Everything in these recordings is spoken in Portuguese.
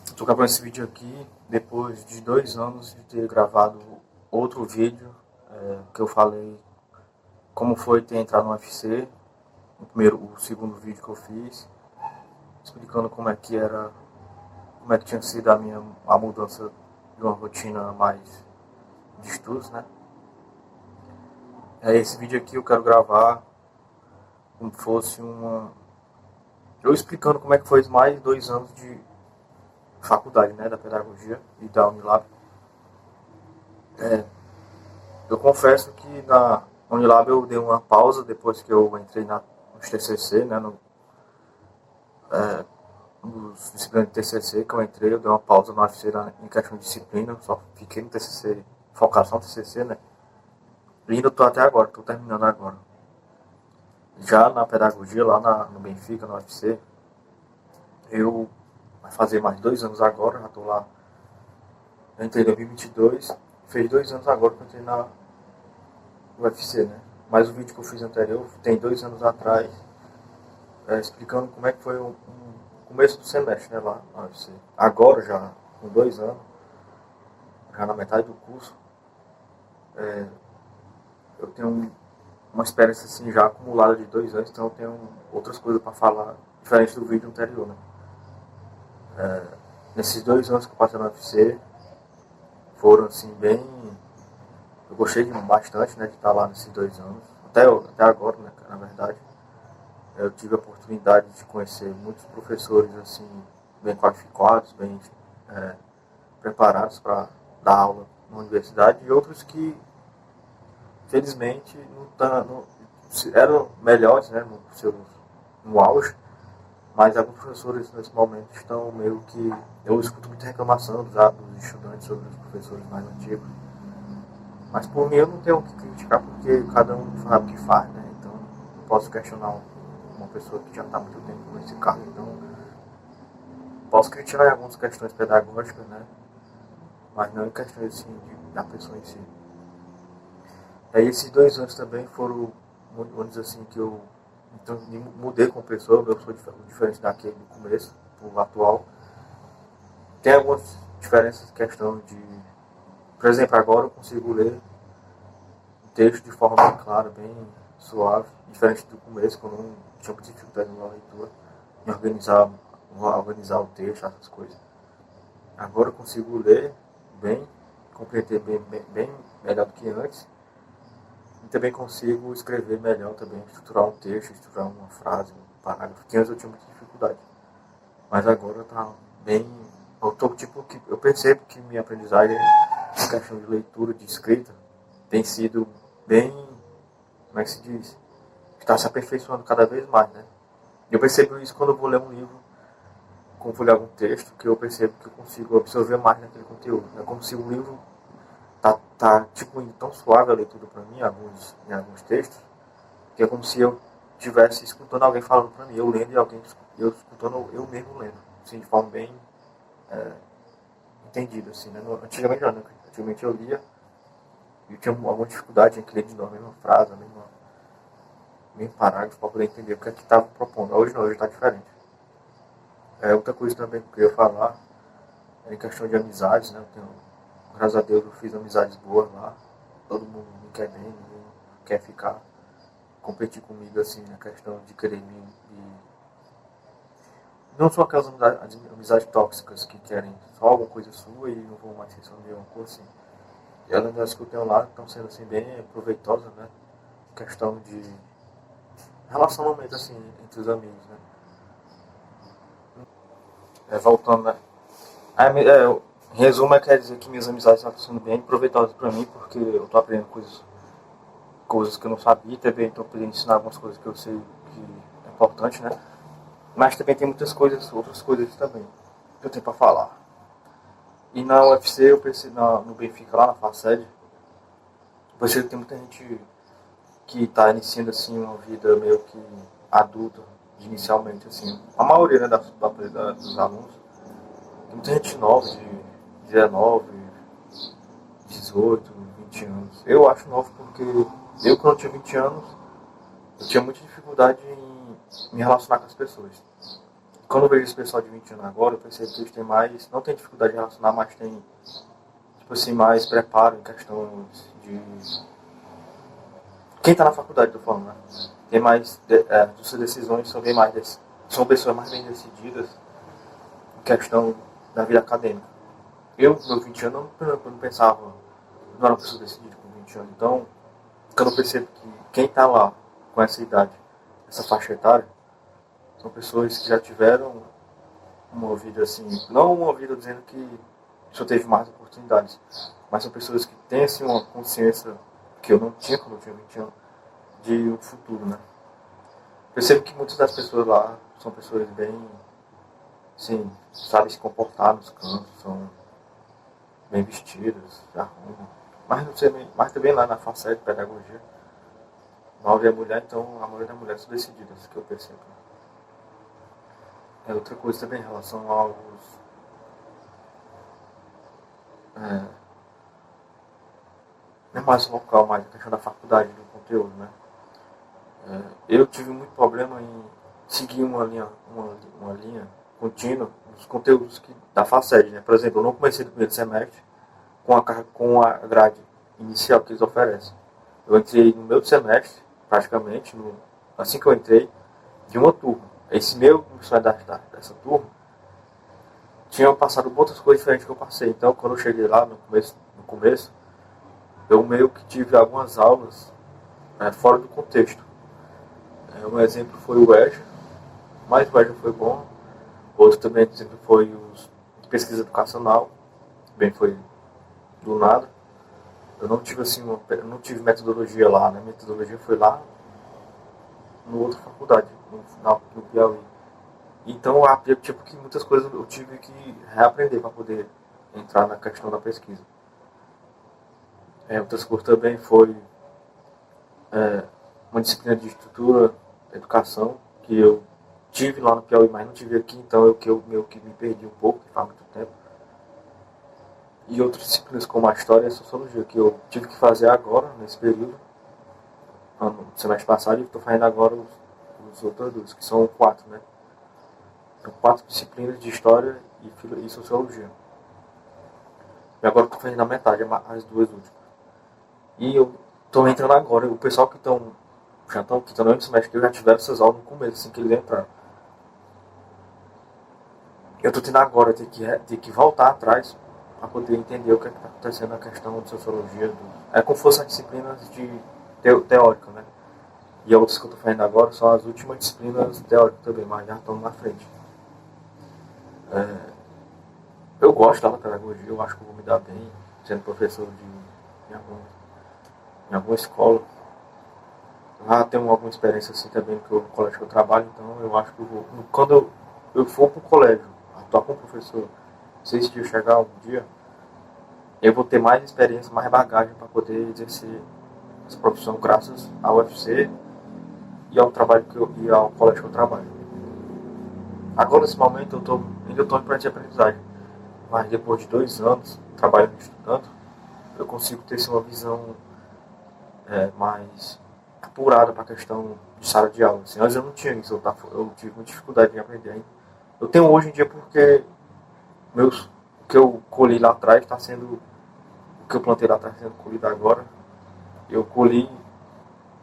Estou gravando esse vídeo aqui depois de 2 anos de ter gravado outro vídeo que eu falei como foi ter entrado no UFC, o segundo vídeo que eu fiz, explicando como é que era, como é que tinha sido a mudança de uma rotina mais de estudos, né? Esse vídeo aqui eu quero gravar como fosse eu explicando como é que foi mais 2 anos de faculdade, né, da pedagogia e da Unilab. Eu confesso que na Unilab eu dei uma pausa depois que eu entrei nos TCC, né, nos disciplinas de TCC que eu entrei, eu dei uma pausa no UFC em questão de disciplina, só fiquei no TCC, focado só no TCC, né, e ainda estou até agora, estou terminando agora. Já na pedagogia, lá no Benfica, no UFC, eu vai fazer mais 2 anos agora, já estou lá, eu entrei em 2022, fez 2 anos agora que eu entrei na UFC, né? Mas o vídeo que eu fiz anterior tem 2 anos atrás, explicando como é que foi o começo do semestre, né, lá na UFC. Agora, já com 2 anos, já na metade do curso, eu tenho uma experiência assim já acumulada de 2 anos, então eu tenho outras coisas para falar, diferente do vídeo anterior, né? Nesses 2 anos que eu passei na UFC, foram assim bem... Eu gostei bastante, né, de estar lá nesses 2 anos, até agora, né, na verdade. Eu tive a oportunidade de conhecer muitos professores assim, bem qualificados, bem preparados para dar aula na universidade, e outros que, felizmente, eram melhores, né, no auge, mas alguns professores nesse momento estão meio que... Eu escuto muita reclamação dos estudantes sobre os professores mais antigos, mas por mim eu não tenho o que criticar, porque cada um sabe o que faz, né? Então não posso questionar uma pessoa que já está há muito tempo nesse cargo. Então posso criticar em algumas questões pedagógicas, né? Mas não em questões assim, da pessoa em si. Aí esses 2 anos também foram, vamos dizer assim, que eu então, mudei como pessoa, eu sou diferente daquele do começo, do atual. Tem algumas diferenças em questão de... Por exemplo, agora eu consigo ler o texto de forma bem clara, bem suave, diferente do começo, quando eu não tinha muita dificuldade na leitura, em organizar o texto, essas coisas. Agora eu consigo ler bem, compreender bem melhor do que antes, e também consigo escrever melhor também, estruturar um texto, estruturar uma frase, um parágrafo, que antes eu tinha muita dificuldade. Mas agora tá bem... eu percebo que minha aprendizagem em questão de leitura, de escrita, tem sido bem, como é que se diz? Está se aperfeiçoando cada vez mais, né? Eu percebo isso quando eu vou ler um livro, quando vou ler algum texto, que eu percebo que eu consigo absorver mais naquele conteúdo. É como se o livro tá tipo indo tão suave a leitura para mim, em alguns textos, que é como se eu estivesse escutando alguém falando para mim, eu lendo e eu escutando eu mesmo lendo, assim, de forma bem entendida, assim, né? Antigamente não, né? Antigamente eu lia e eu tinha alguma dificuldade em ler de novo a mesma frase, mesmo parágrafo para poder entender o que é que estava propondo. Hoje não, hoje está diferente. Outra coisa também que eu queria falar é em questão de amizades, né? Graças a Deus eu fiz amizades boas lá, todo mundo me quer bem, ninguém quer competir comigo assim na questão de querer não são aquelas amizades tóxicas que querem só alguma coisa sua e não vão mais responder uma coisa assim. E as amizades que eu tenho lá estão sendo assim bem proveitosas, né? Questão de relacionamento assim entre os amigos, né? Voltando, né? Em resumo, quer dizer que minhas amizades estão sendo bem proveitosas para mim, porque eu estou aprendendo coisas que eu não sabia, também estou podendo ensinar algumas coisas que eu sei que é importante, né? Mas também tem outras coisas também que eu tenho para falar. E na UFC, eu pensei no Benfica, lá na Faced, eu percebo que tem muita gente que está iniciando assim uma vida meio que adulta, inicialmente, assim. A maioria, né, dos alunos. Tem muita gente nova, de 19, 18, 20 anos. Eu acho novo porque eu, quando eu tinha 20 anos, eu tinha muita dificuldade em me relacionar com as pessoas. quando eu vejo esse pessoal de 20 anos agora, eu percebo que eles têm mais, não tem dificuldade de relacionar, mas tem, tipo assim, mais preparo em questão de... Quem está na faculdade, tô falando, né? Tem mais, suas decisões são bem mais, são pessoas mais bem decididas em questão da vida acadêmica. Eu, com meus 20 anos, eu não pensava, não era uma pessoa decidida com 20 anos. Então, quando eu percebo que quem está lá com essa idade, essa faixa etária, são pessoas que já tiveram uma vida assim, não uma vida dizendo que só teve mais oportunidades, mas são pessoas que têm assim uma consciência que eu não tinha quando eu tinha 20 anos, de um futuro, né? Percebo que muitas das pessoas lá são pessoas bem, sim, sabem se comportar nos cantos, são bem vestidas, se arrumam. Mas, não sei, mas também lá na faceta de pedagogia, a maioria é mulher, então a maioria das mulheres são decididas, que eu percebo. É outra coisa também em relação aos... não é mais local, mas a questão da faculdade, do conteúdo, né? Eu tive muito problema em seguir uma linha contínua nos conteúdos da FACED, né? Por exemplo, eu não comecei no primeiro semestre com a grade inicial que eles oferecem. Eu entrei no meu semestre, praticamente, assim que eu entrei, de uma turma. Esse meu começou dessa turma, tinha passado outras coisas diferentes que eu passei. Então, quando eu cheguei lá no começo, eu meio que tive algumas aulas fora do contexto. Um exemplo foi o EJA, mas o EJA foi bom. Outro também exemplo foi os de pesquisa educacional, bem foi do nada. Eu não tive assim eu não tive metodologia lá, né? A metodologia foi lá no outra faculdade, no Piauí. Então, tipo que muitas coisas eu tive que reaprender para poder entrar na questão da pesquisa. Outras coisas também foi uma disciplina de estrutura, educação, que eu tive lá no Piauí, mas não tive aqui, então eu meio que me perdi um pouco, que faz muito tempo. E outras disciplinas como a história e a sociologia, que eu tive que fazer agora, nesse período, no semestre passado, e estou fazendo agora os outros dois, que são 4, né? São 4 disciplinas de história e sociologia. E agora estou fazendo a metade, as 2 últimas. E eu estou entrando agora, o pessoal que já estão quitando antes do semestre, que eu já tiveram essas aulas no começo, assim que eles entraram. Eu estou tendo agora, ter que voltar atrás para poder entender o que está acontecendo na questão de sociologia. É como se fossem as disciplinas de teórica, né? E outras que eu estou fazendo agora são as últimas disciplinas teóricas também, mas já estão na frente. Eu gosto da pedagogia, eu acho que eu vou me dar bem sendo professor em alguma escola. Já tenho alguma experiência assim também no colégio que eu trabalho, então eu acho que quando eu for para o colégio, atuar como professor, se esse dia chegar algum dia, eu vou ter mais experiência, mais bagagem para poder exercer essa profissão graças ao UFC e ao trabalho e ao colégio que eu trabalho. Agora, nesse momento, ainda estou em processo de aprendizagem, mas depois de 2 anos trabalhando e estudando, eu consigo ter uma visão mais apurada para a questão de sala de aula. Assim, antes eu não tinha isso, eu tive muita dificuldade em aprender ainda. Eu tenho hoje em dia porque o que eu colhi lá atrás está sendo, o que eu plantei lá atrás está sendo colhido agora. Eu colhi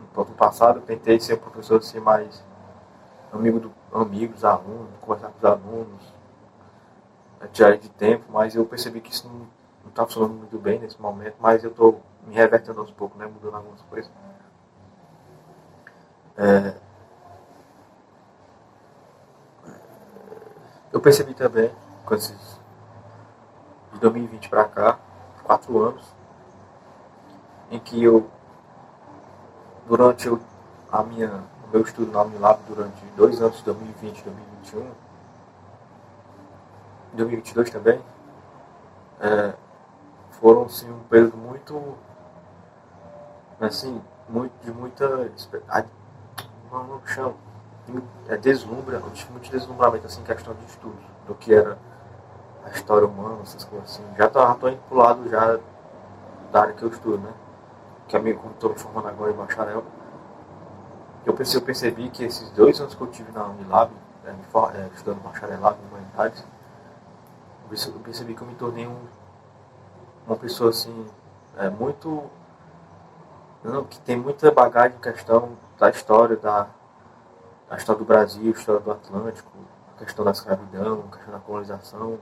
no passado, eu tentei ser professor, ser mais amigos, alunos, conversar com os alunos, tirar de tempo, mas eu percebi que isso não está funcionando muito bem nesse momento, mas eu estou me revertendo aos poucos, né, mudando algumas coisas. Eu percebi também, de 2020 para cá, 4 anos, em que durante o meu estudo na Unilab, durante 2 anos, 2020 e 2021, 2022 também, foram sim um período muito, assim, de muita, não chamo, eu tive muito deslumbramento assim, em questão de estudos, do que era a história humana, essas coisas assim. Já estou indo pro lado já da área que eu estudo, né? Que é meio como estou me formando agora em bacharel. Eu percebi que esses 2 anos que eu tive na Unilab, estudando bacharelado em humanidades, eu percebi que eu me tornei uma pessoa assim, muito, que tem muita bagagem em questão da história, da história do Brasil, história do Atlântico, a questão da escravidão, a questão da colonização.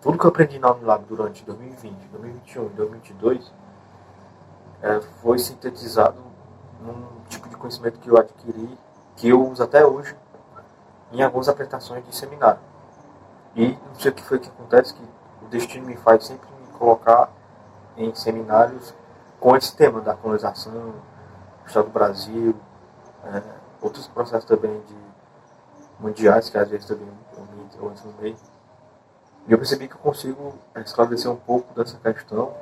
Tudo que eu aprendi na Unilab durante 2020, 2021 e 2022 foi sintetizado num tipo de conhecimento que eu adquiri, que eu uso até hoje em algumas apresentações de seminário. E não sei o que foi que acontece, que o destino me faz sempre me colocar em seminários com esse tema da colonização, história do Brasil, outros processos também mundiais, que às vezes também eu entro no meio. E eu percebi que eu consigo esclarecer um pouco dessa questão,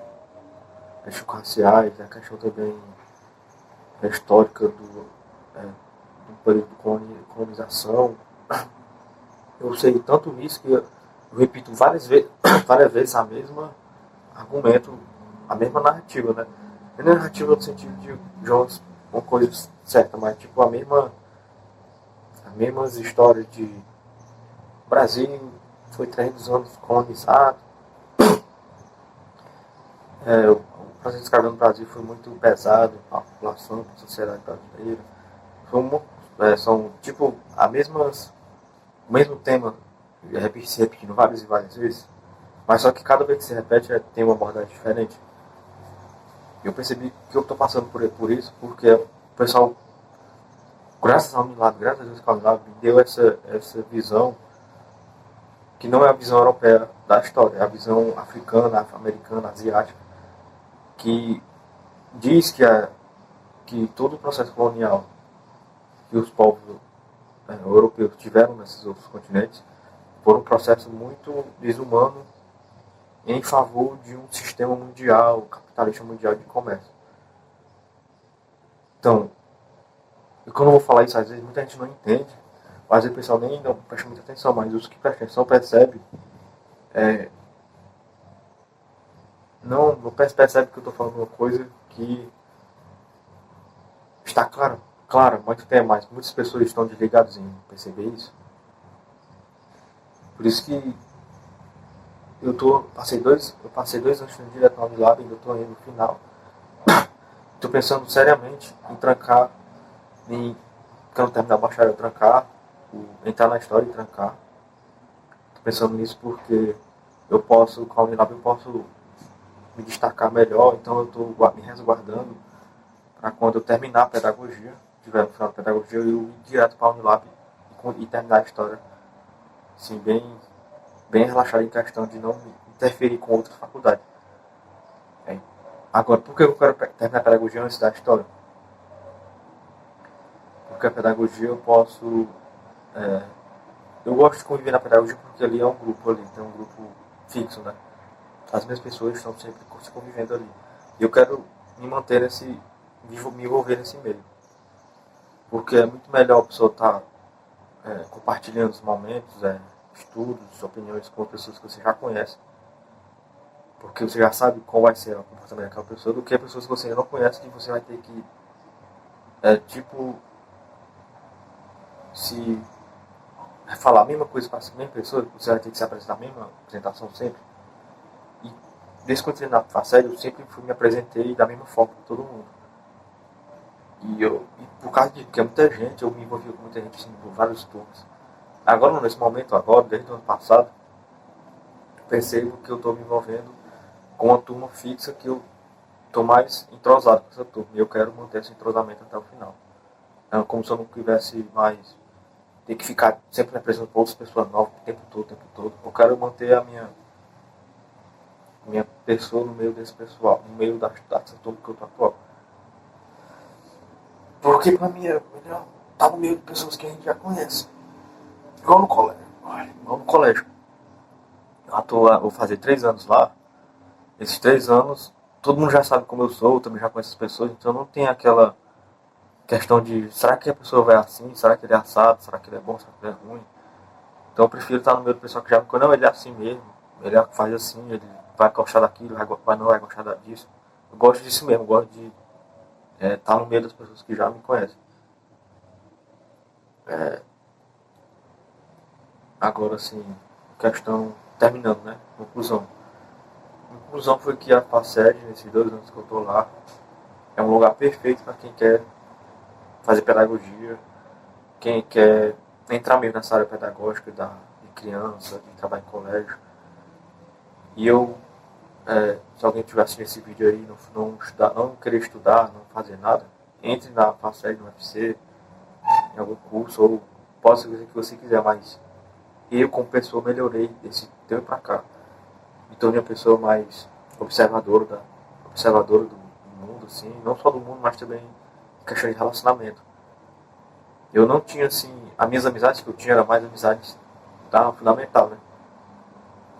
questões raciais, a questão também histórica do período de colonização. Eu sei tanto isso que eu repito várias vezes a mesma argumento, a mesma narrativa, né? Não é narrativa no sentido de uma coisa certa, mas tipo as mesmas histórias de Brasil foi 300 anos colonizado. O processo de escravidão no Brasil foi muito pesado para a população, para a sociedade brasileira. São tipo o mesmo tema se repetindo várias e várias vezes, mas só que cada vez que se repete tem uma abordagem diferente. Eu percebi que eu estou passando por isso porque o pessoal, graças ao Unilab, graças a Deus que o Unilab me deu essa visão que não é a visão europeia da história, é a visão africana, afro-americana, asiática, que diz que todo o processo colonial que os povos europeus tiveram nesses outros continentes foi um processo muito desumano em favor de um sistema mundial, capitalista mundial de comércio. Então, quando eu vou falar isso, às vezes muita gente não entende, às vezes o pessoal nem não presta muita atenção, mas os que prestam atenção percebem, não percebe que eu estou falando uma coisa que está clara, muito tempo, mas muitas pessoas estão desligadas em perceber isso. Por isso que passei dois anos no direto na Unilab, ainda estou aí no final. Estou pensando seriamente em trancar, quando terminar o bacharel, entrar na história e trancar. Estou pensando nisso porque com a Unilab eu posso me destacar melhor, então eu estou me resguardando para quando eu terminar a pedagogia, tiver no final da pedagogia, eu ir direto para a Unilab e terminar a história, assim, bem relaxado em questão de não interferir com outras faculdades. Agora, por que eu quero terminar a pedagogia antes da história? Porque a pedagogia eu posso... eu gosto de conviver na pedagogia porque ali é um grupo, tem um grupo fixo, né? As mesmas pessoas estão sempre se convivendo ali. E eu quero me envolver nesse meio. Porque é muito melhor a pessoa estar compartilhando os momentos, estudos, opiniões com pessoas que você já conhece. Porque você já sabe qual vai ser o comportamento daquela pessoa, do que pessoas que você ainda não conhece, que você vai ter que, se falar a mesma coisa para as mesmas pessoas, você vai ter que se apresentar a mesma apresentação sempre. E desde que eu entrei na FACED, eu sempre me apresentei da mesma forma para todo mundo. E por causa de que é muita gente, eu me envolvi com muita gente, assim, por vários turnos. Agora, nesse momento, desde o ano passado, percebo que eu estou me envolvendo com uma turma fixa que eu estou mais entrosado com essa turma. E eu quero manter esse entrosamento até o final. Então, como se eu não tivesse mais... ter que ficar sempre me apresentando para outras pessoas novas o tempo todo. Eu quero manter a minha pessoa no meio desse pessoal, no meio dessa turma que eu estou atual. Porque pra mim é melhor estar no meio de pessoas que a gente já conhece. Igual no colégio. Eu vou fazer 3 anos lá. Esses 3 anos, todo mundo já sabe como eu sou, eu também já conheço as pessoas, então não tem aquela questão de será que a pessoa vai assim, será que ele é assado, será que ele é bom, será que ele é ruim. Então eu prefiro estar no meio do pessoal que já me conhece. Não, ele é assim mesmo, ele faz assim, ele vai gostar daquilo, não vai gostar disso. Eu gosto disso mesmo, eu gosto de estar no meio das pessoas que já me conhecem. Agora, assim, questão, terminando, né? Conclusão. A conclusão foi que a FACED, nesses 2 anos que eu tô lá, é um lugar perfeito para quem quer fazer pedagogia, quem quer entrar mesmo nessa área pedagógica de criança, de trabalhar em colégio. E eu, se alguém estiver assistindo esse vídeo aí, não querer estudar, não fazer nada, entre na FACED, no UFC, em algum curso, ou possa fazer o que você quiser, mas eu, como pessoa, melhorei desse tempo pra cá. Me tornei uma pessoa mais observadora do mundo, assim, não só do mundo, mas também em questão de relacionamento. Eu não tinha, assim, as minhas amizades que eu tinha eram mais amizades da fundamental, né?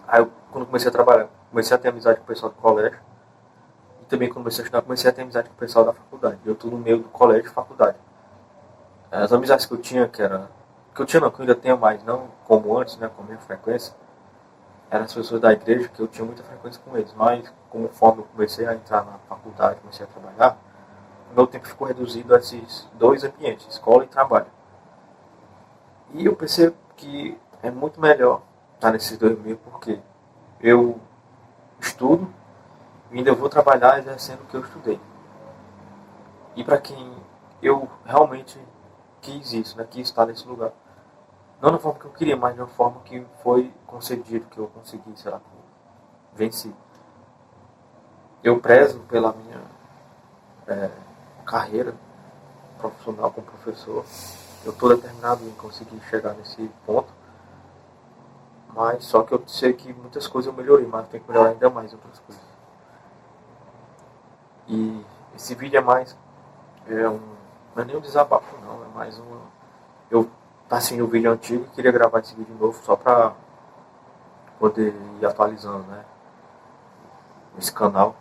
Aí eu, quando comecei a trabalhar, comecei a ter amizade com o pessoal do colégio, e também quando comecei a estudar, comecei a ter amizade com o pessoal da faculdade. Eu tô no meio do colégio e faculdade. As amizades que eu tinha, que eu tinha não, que eu ainda tenho mais, não como antes, né, com a minha frequência, eram as pessoas da igreja, que eu tinha muita frequência com eles, mas conforme eu comecei a entrar na faculdade, comecei a trabalhar, o meu tempo ficou reduzido a esses dois ambientes, escola e trabalho. E eu percebo que é muito melhor estar nesses dois meios, porque eu estudo e ainda vou trabalhar exercendo o que eu estudei. E para quem eu realmente quis isso, né, quis estar nesse lugar. Não da forma que eu queria, mas de uma forma que foi concedido, que eu consegui, sei lá, que eu venci. Eu prezo pela minha carreira profissional como professor. Eu estou determinado em conseguir chegar nesse ponto, mas só que eu sei que muitas coisas eu melhorei, mas tem que melhorar ainda mais outras coisas. E esse vídeo não é nem um desabafo não, é mais um. Eu passei no vídeo antigo e queria gravar esse vídeo novo só para poder ir atualizando, né? Esse canal.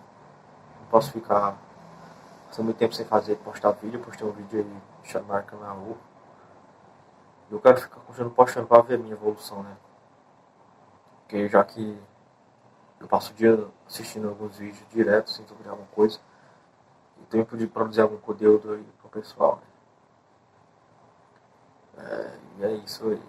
Não posso ficar passando muito tempo sem postar vídeo. Eu postei um vídeo aí chamado na rua. Eu quero ficar continuando postando para ver a minha evolução, né? Porque já que eu passo o dia assistindo alguns vídeos direto, sem sobre alguma coisa, e tempo de produzir algum conteúdo aí pro pessoal, né? E é isso aí.